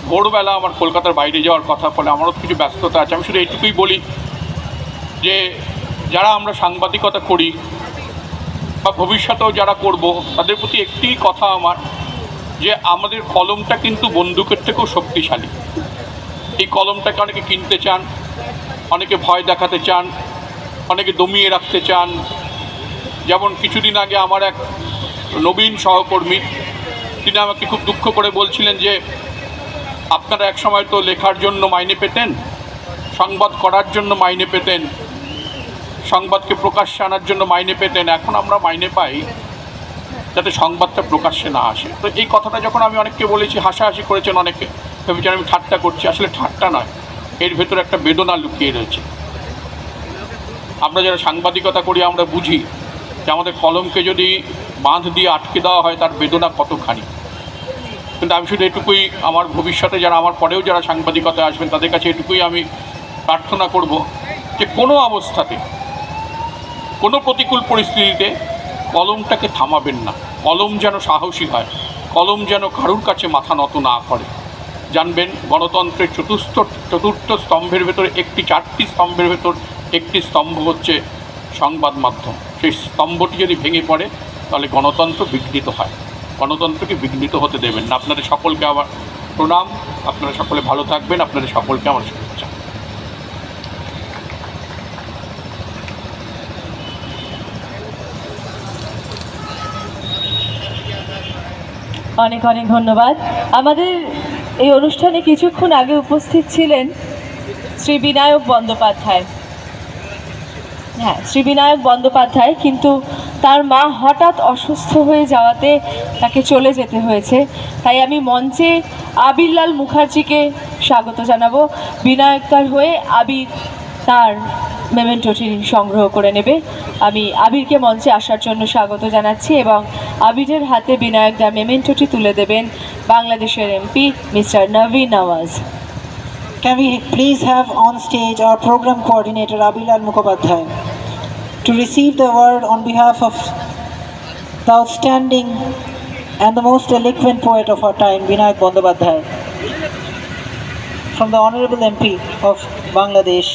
ভোরবেলা আমার কলকাতার বাইরে যাওয়ার কথা, ফলে আমারও কিছু ব্যস্ততা আছে। আমি শুধু এইটুকুই বলি যে যারা আমরা সাংবাদিকতা করি বা ভবিষ্যতেও যারা করব, তাদের প্রতি একটি কথা আমার, যে আমাদের কলমটা কিন্তু বন্দুকের থেকেও শক্তিশালী। এই কলমটাকে অনেকে কিনতে চান, অনেকে ভয় দেখাতে চান, অনেকে দমিয়ে রাখতে চান। যেমন কিছুদিন আগে আমার এক নবীন সহকর্মী, তিনি আমাকে খুব দুঃখ করে বলছিলেন যে আপনারা এক সময় তো লেখার জন্য মাইনে পেতেন, সংবাদ করার জন্য মাইনে পেতেন, সংবাদকে প্রকাশ্যে আনার জন্য মাইনে পেতেন, এখন আমরা মাইনে পাই যাতে সংবাদটা প্রকাশ্যে না আসে। তো এই কথাটা যখন আমি অনেককে বলেছি, হাসাহাসি করেছেন অনেকে, ভেবেছেন আমি ঠাট্টা করছি। আসলে ঠাট্টা নয়, এর ভেতরে একটা বেদনা লুকিয়ে রয়েছে। আমরা যারা সাংবাদিকতা করি আমরা বুঝি যে আমাদের কলমকে যদি বাঁধ দিয়ে আটকে দেওয়া হয় তার বেদনা কতখানি। কিন্তু আমি শুধু এটুকুই, আমার ভবিষ্যতে যারা আমার পরেও যারা সাংবাদিকতায় আসবেন তাদের কাছে এটুকুই আমি প্রার্থনা করব যে কোনো অবস্থাতে, কোনো প্রতিকূল পরিস্থিতিতে কলমটাকে থামাবেন না। কলম যেন সাহসী হয়, কলম যেন কারুর কাছে মাথা নত না করে। জানবেন গণতন্ত্রের চতুর্থ স্তম্ভের ভেতরে একটি, 4টি স্তম্ভের ভেতর একটি স্তম্ভ হচ্ছে সংবাদ মাধ্যম। সেই স্তম্ভটি যদি ভেঙে পড়ে তাহলে গণতন্ত্র বিঘ্নিত হয়। গণতন্ত্রকে বিঘ্নিত হতে দেবেন না। আপনাদের সকলকে আমার প্রণাম, আপনারা সকলে ভালো থাকবেন, আপনাদের সকলকে আমার শুভেচ্ছা। অনেক অনেক ধন্যবাদ। আমাদের এই অনুষ্ঠানে কিছুক্ষণ আগে উপস্থিত ছিলেন শ্রী বিনায়ক বন্দ্যোপাধ্যায়। হ্যাঁ, শ্রী বিনায়ক বন্দ্যোপাধ্যায়, কিন্তু তার মা হঠাৎ অসুস্থ হয়ে যাওয়াতে তাকে চলে যেতে হয়েছে। তাই আমি মঞ্চে আবিরলাল মুখার্জিকে স্বাগত জানাবো। বিনায়কদার হয়ে আবির তার মেমেন্টোটি সংগ্রহ করে নেবে। আমি আবিরকে মঞ্চে আসার জন্য স্বাগত জানাচ্ছি এবং আবিরের হাতে বিনায়কদা মেমেন্টোটি তুলে দেবেন বাংলাদেশের MP mister Nabin Nawaz. Can we please have on stage our program coordinator Abilal Mukhopadhyay to receive the award on behalf of the outstanding and the most eloquent poet of our time, Binayak Bandyopadhyay, from the Honorable MP of Bangladesh,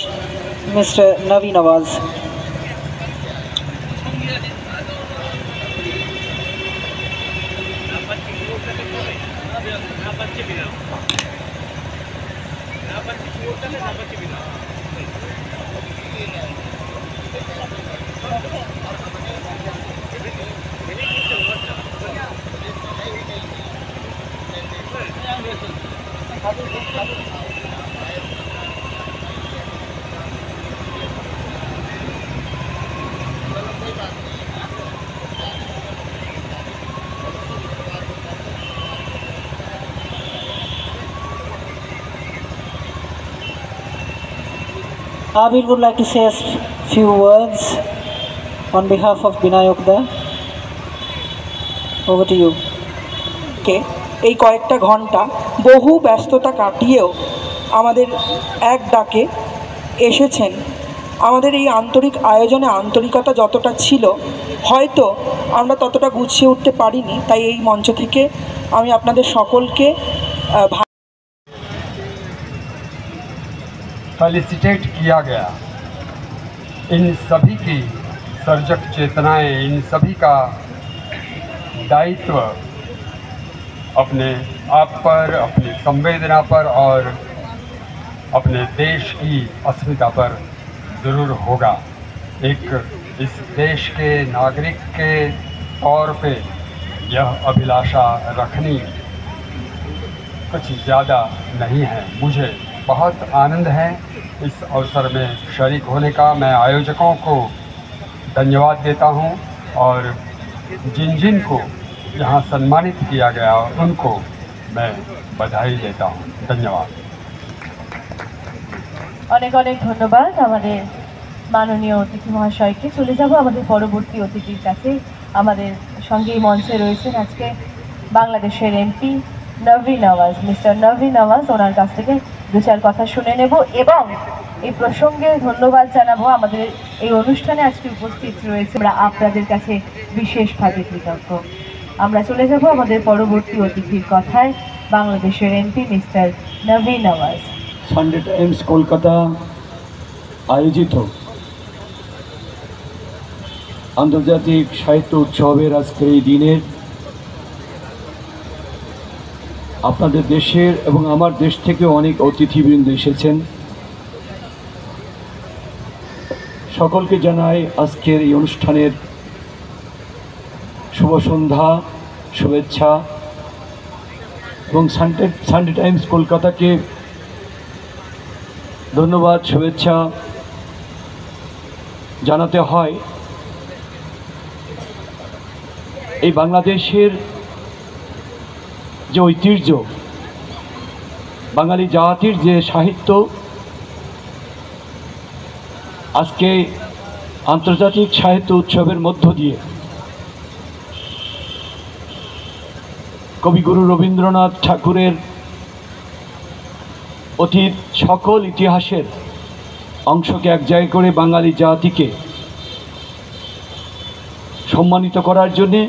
Mr. Naveen Nawaz. Abir would like to say a few words on behalf of Binayokda. Over to you. এই কয়েকটা ঘন্টা বহু ব্যস্ততা কাটিয়েও আমাদের এক ডাকে এসেছেন। আমাদের এই আন্তরিক আয়োজনে আন্তরিকতা যতটা ছিল হয়তো আমরা ততটা গুছিয়ে উঠতে পারিনি। তাই এই মঞ্চ থেকে আমি আপনাদের সকলকে फेलिसिटेट किया गया। इन सभी की सर्जक चेतनाएं, इन सभी का दायित्व अपने आप पर, अपनी संवेदना पर और अपने देश की अस्मिता पर ज़रूर होगा। एक इस देश के नागरिक के तौर पे यह अभिलाषा रखनी कुछ ज़्यादा नहीं है। मुझे बहुत आनंद है इस अवसर में शरीक होने का। मैं आयोजकों को धन्यवाद देता हूं और जिन जिन को यहाँ सम्मानित किया गया उनको मैं बधाई देता हूं। धन्यवाद। অনেক অনেক ধন্যবাদ আমাদের মাননীয় অতিথি মহাশয়কে। চলে যাব আমাদের পরবর্তী অতিথির কাছে। আমাদের সঙ্গে এই মঞ্চে রয়েছেন আজকে বাংলাদেশের এমপি নবীন নওয়াজ, মিস্টার নবীন নওয়াজ। ওনার কাছ থেকে দু চার কথা শুনে নেব এবং এই প্রসঙ্গে ধন্যবাদ জানাবো। আমাদের এই অনুষ্ঠানে আজকে উপস্থিত রয়েছে, আমরা আপনাদের কাছে বিশেষভাবে কৃতজ্ঞ। আমরা চলে যাব আমাদের পরবর্তী অতিথির কথায়। বাংলাদেশের এমপি মিস্টার নবীন নওয়াজ। সানডে টাইমস কলকাতা আয়োজিত আন্তর্জাতিক সাহিত্য উৎসবের আজকের এই দিনের আপনাদের দেশের এবং আমার দেশ থেকে অনেক অতিথিবৃন্দ এসেছেন। সকলকে জানাই আজকের এই অনুষ্ঠানের শুভ সন্ধ্যা, শুভেচ্ছা এবং সানডে টাইমস কলকাতাকে ধন্যবাদ, শুভেচ্ছা জানাতে হয়। এই বাংলাদেশের যে ঐতিহ্য, বাঙালি জাতির যে সাহিত্য, আজকে আন্তর্জাতিক সাহিত্য উৎসবের মধ্য দিয়ে কবিগুরু রবীন্দ্রনাথ ঠাকুরের অতীত সকল ইতিহাসের অংশকে এক জায়গায় করে বাঙালি জাতিকে সম্মানিত করার জন্যে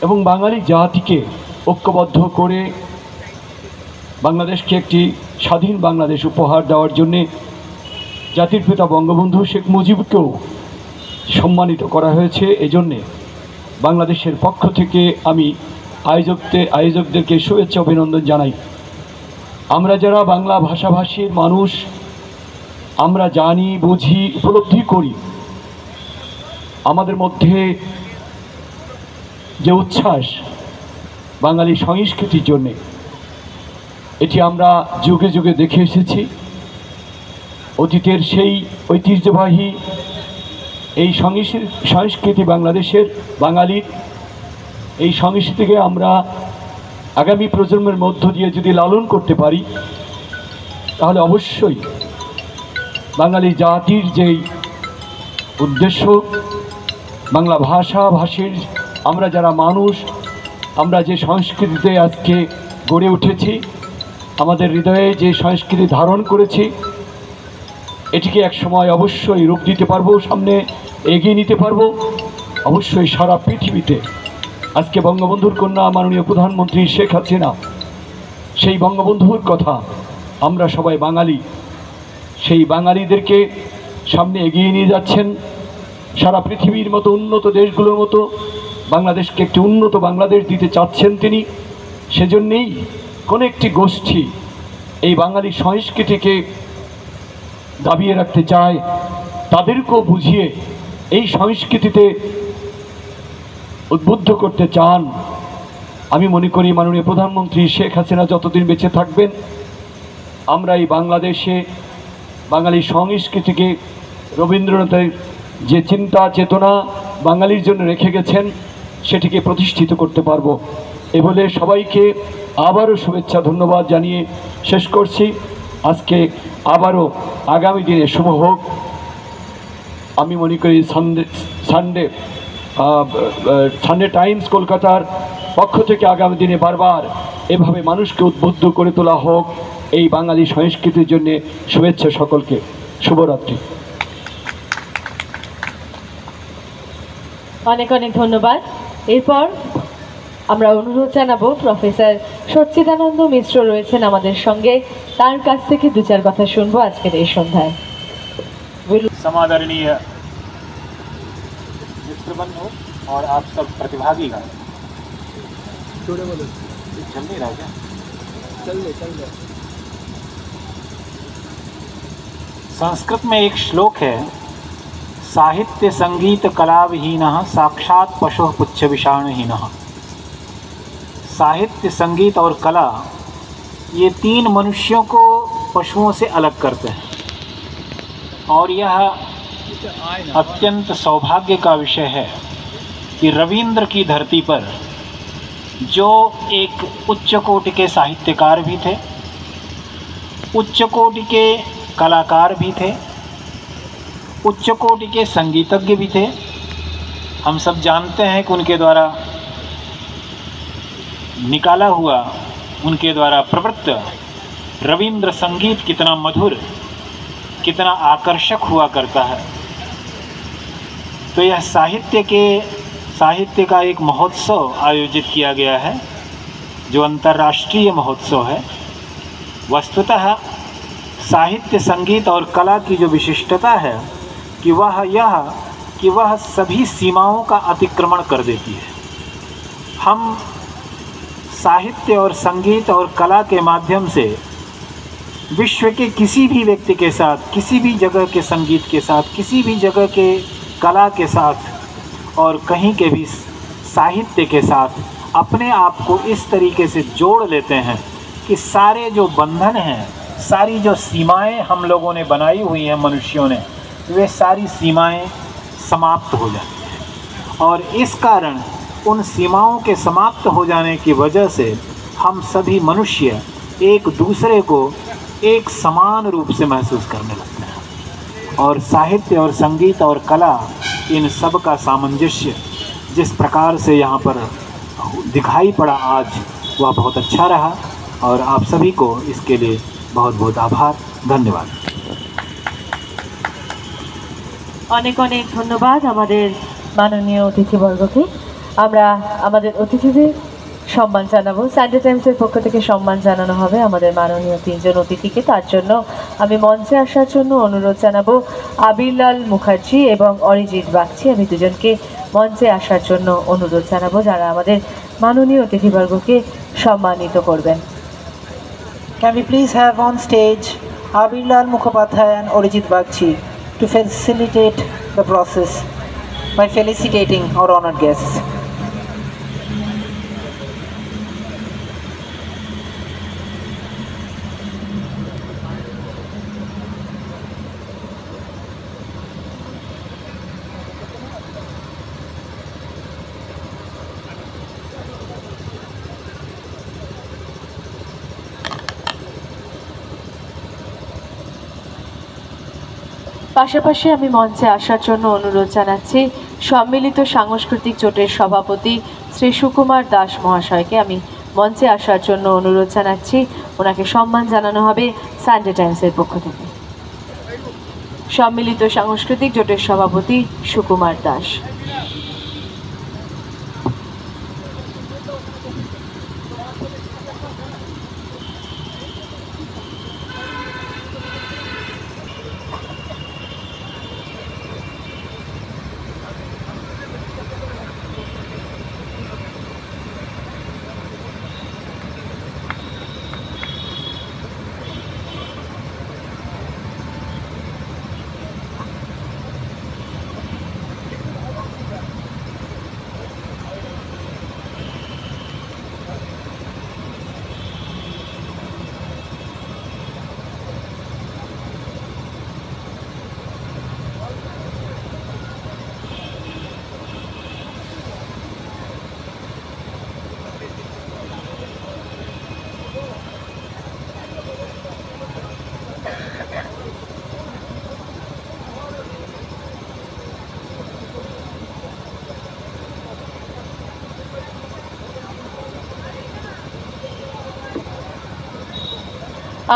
এবং বাঙালি জাতিকে ঐক্যবদ্ধ করে বাংলাদেশকে একটি স্বাধীন বাংলাদেশ উপহার দেওয়ার জন্যে জাতির পিতা বঙ্গবন্ধু শেখ মুজিবকেও সম্মানিত করা হয়েছে। এজন্যে বাংলাদেশের পক্ষ থেকে আমি আয়োজকদেরকে শুভেচ্ছা অভিনন্দন জানাই। আমরা যারা বাংলা ভাষাভাষীর মানুষ, আমরা জানি, বুঝি, উপলব্ধি করি আমাদের মধ্যে যে উচ্ছ্বাস বাঙালি সংস্কৃতির জন্যে, এটি আমরা যুগে যুগে দেখে এসেছি। অতীতের সেই ঐতিহ্যবাহী এই সংস্কৃতি বাংলাদেশের বাঙালির এই সংস্কৃতিকে আমরা আগামী প্রজন্মের মধ্য দিয়ে যদি লালন করতে পারি, তাহলে অবশ্যই বাঙালি জাতির যেই উদ্দেশ্য, বাংলা ভাষাভাষীর আমরা যারা মানুষ, আমরা যে সংস্কৃতিতে আজকে গড়ে উঠেছি, আমাদের হৃদয়ে যে সংস্কৃতি ধারণ করেছি, এটিকে এক সময় অবশ্যই রূপ দিতে পারবো, সামনে এগিয়ে নিতে পারবো। অবশ্যই সারা পৃথিবীতে আজকে বঙ্গবন্ধুর কন্যা মাননীয় প্রধানমন্ত্রী শেখ হাসিনা, সেই বঙ্গবন্ধুর কথা আমরা সবাই বাঙালি, সেই বাঙালিদেরকে সামনে এগিয়ে নিয়ে যাচ্ছেন। সারা পৃথিবীর মতো উন্নত দেশগুলোর মতো বাংলাদেশকে একটি উন্নত বাংলাদেশ দিতে চাচ্ছেন তিনি। সেজন্যেই কোনো একটি গোষ্ঠী এই বাঙালি সংস্কৃতিকে দাবিয়ে রাখতে চায়, তাদেরকেও বুঝিয়ে এই সংস্কৃতিতে উদ্বুদ্ধ করতে চান। আমি মনে করি মাননীয় প্রধানমন্ত্রী শেখ হাসিনা যতদিন বেঁচে থাকবেন, আমরা এই বাংলাদেশে বাঙালি সংস্কৃতিকে, রবীন্দ্রনাথের যে চিন্তা চেতনা বাঙালির জন্য রেখে গেছেন, সেটিকে প্রতিষ্ঠিত করতে পারবো। এ বলে সবাইকে আবারও শুভেচ্ছা, ধন্যবাদ জানিয়ে শেষ করছি। আজকে আবারও আগামী দিনে শুভ হোক। আমি মনে করি সানডে টাইমস কলকাতার পক্ষ থেকে আগামী দিনে বারবার এভাবে মানুষকে উদ্বুদ্ধ করে তোলা হোক এই বাঙালি সংস্কৃতির জন্য। শুভেচ্ছা সকলকে, শুভরাত্রি। অনেক অনেক ধন্যবাদ। এরপর আমরা অনুরোধ জানাবো, প্রফেসর সচ্চিদানন্দ মিশ্র রয়েছেন আমাদের সঙ্গে, তার কাছ থেকে দু চার কথা শুনবো আজকের এই সন্ধ্যায়। समादरणीय मित्रबंधु और आप सब प्रतिभागीगण, चल नहीं रहा क्या? चल ले। संस्कृत में एक श्लोक है, साहित्य संगीत कला विहीनः साक्षात पशुः पुच्छ विषाणुहीनः। साहित्य, संगीत और कला, ये तीन मनुष्यों को पशुओं से अलग करते हैं और यह अत्यंत सौभाग्य का विषय है कि रविंद्र की धरती पर जो एक उच्च कोटि के साहित्यकार भी थे, उच्च कोटि के कलाकार भी थे, उच्च कोटि के संगीतज्ञ भी थे। हम सब जानते हैं कि उनके द्वारा निकाला हुआ, उनके द्वारा प्रवृत्त रविंद्र संगीत कितना मधुर, कितना आकर्षक हुआ करता है। तो यह साहित्य का एक महोत्सव आयोजित किया गया है, जो अंतर्राष्ट्रीय महोत्सव है। वस्तुतः साहित्य, संगीत और कला की जो विशिष्टता है कि वह सभी सीमाओं का अतिक्रमण कर देती है। हम साहित्य और संगीत और कला के माध्यम से विश्व के किसी भी व्यक्ति के साथ, किसी भी जगह के संगीत के साथ, किसी भी जगह के कला के साथ और कहीं के भी साहित्य के साथ अपने आप को इस तरीके से जोड़ लेते हैं कि सारे जो बंधन हैं, सारी जो सीमाएं हम लोगों ने बनाई हुई हैं मनुष्यों ने, वे सारी सीमाएं समाप्त हो जाती हैं। और इस कारण उन सीमाओं के समाप्त हो जाने की वजह से हम सभी मनुष्य एक दूसरे को एक समान रूप से महसूस करने लगते हैं। और साहित्य और संगीत और कला, इन सब का सामंजस्य जिस प्रकार से यहाँ पर दिखाई पड़ा आज, वह बहुत अच्छा रहा। और आप सभी को इसके लिए बहुत बहुत आभार, धन्यवाद। অনেক অনেক ধন্যবাদ আমাদের মাননীয় অতিথিবর্গকে। আমরা আমাদের অতিথিদের সম্মান জানাবো। সানডে টাইমসের পক্ষ থেকে সম্মান জানানো হবে আমাদের মাননীয় তিনজন অতিথিকে। তার জন্য আমি মঞ্চে আসার জন্য অনুরোধ জানাবো আবিরলাল মুখার্জি এবং অরিজিৎ বাগচি। আমি দুজনকে মঞ্চে আসার জন্য অনুরোধ জানাবো, যারা আমাদের মাননীয় অতিথিবর্গকে সম্মানিত করবেন। Can we please have on stage Abirlal Mukhopadhyay and Arijit Bagchi to facilitate the process by felicitating our honored guests. পাশাপাশি আমি মঞ্চে আসার জন্য অনুরোধ জানাচ্ছি সম্মিলিত সাংস্কৃতিক জোটের সভাপতি শ্রী সুকুমার দাস মহাশয়কে। আমি মঞ্চে আসার জন্য অনুরোধ জানাচ্ছি, ওনাকে সম্মান জানানো হবে সানডে টাইমসের পক্ষ থেকে। সম্মিলিত সাংস্কৃতিক জোটের সভাপতি সুকুমার দাস।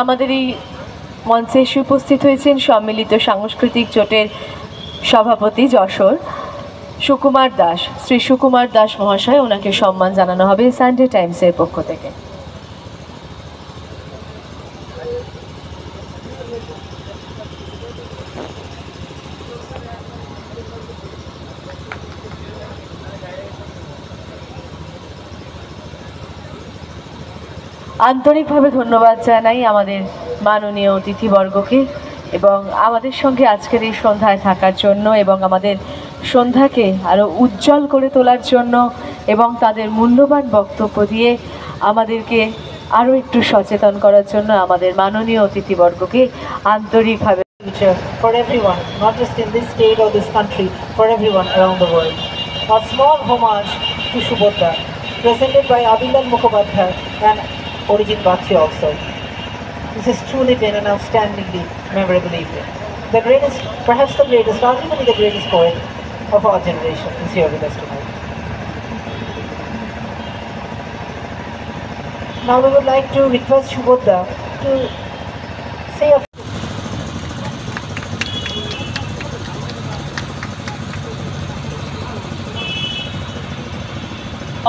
আমাদের এই মঞ্চে এসে উপস্থিত হয়েছেন সম্মিলিত সাংস্কৃতিক জোটের সভাপতি যশোর সুকুমার দাস, শ্রী সুকুমার দাস মহাশয়। ওনাকে সম্মান জানানো হবে সানডে টাইমসের পক্ষ থেকে। আন্তরিকভাবে ধন্যবাদ জানাই আমাদের মাননীয় অতিথিবর্গকে এবং আমাদের সঙ্গে আজকের এই সন্ধ্যায় থাকার জন্য এবং আমাদের সন্ধ্যাকে আরও উজ্জ্বল করে তোলার জন্য এবং তাদের মূল্যবান বক্তব্য দিয়ে আমাদেরকে আরও একটু সচেতন করার জন্য আমাদের মাননীয় অতিথিবর্গকে আন্তরিকভাবে। For everyone, not just in this state or this country, for everyone around the world. A small homage to Subodha, presented by Abirlal Mukhopadhyay and Arijit Bagchi also. This has truly been an outstandingly memorable evening. The greatest, perhaps the greatest, arguably the greatest poet of our generation is here with us tonight. Now we would like to request Subodha to say a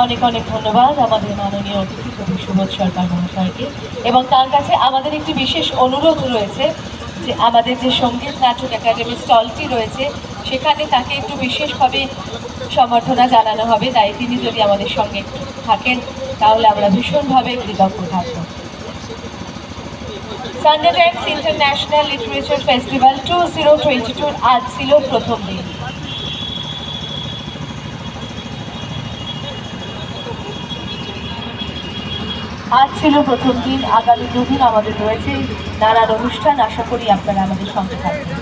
অনেক অনেক ধন্যবাদ আমাদের মাননীয় অতিথি কবি সুবোধ সরকার মহাশয়কে। এবং তার কাছে আমাদের একটি বিশেষ অনুরোধ রয়েছে যে আমাদের যে সঙ্গীত নাটক একাডেমি স্টলটি রয়েছে সেখানে তাকে একটু বিশেষভাবে সম্বর্ধনা জানানো হবে, তাই তিনি যদি আমাদের সঙ্গে থাকেন তাহলে আমরা ভীষণভাবে কৃতজ্ঞ থাকব। Sunday Times international literature festival 2022 আজ ছিল প্রথম দিন। আজ ছিল প্রথম দিন, আগামী দুদিন আমাদের রয়েছে নানান অনুষ্ঠান। আশা করি আপনারা আমাদের সঙ্গে থাকবেন।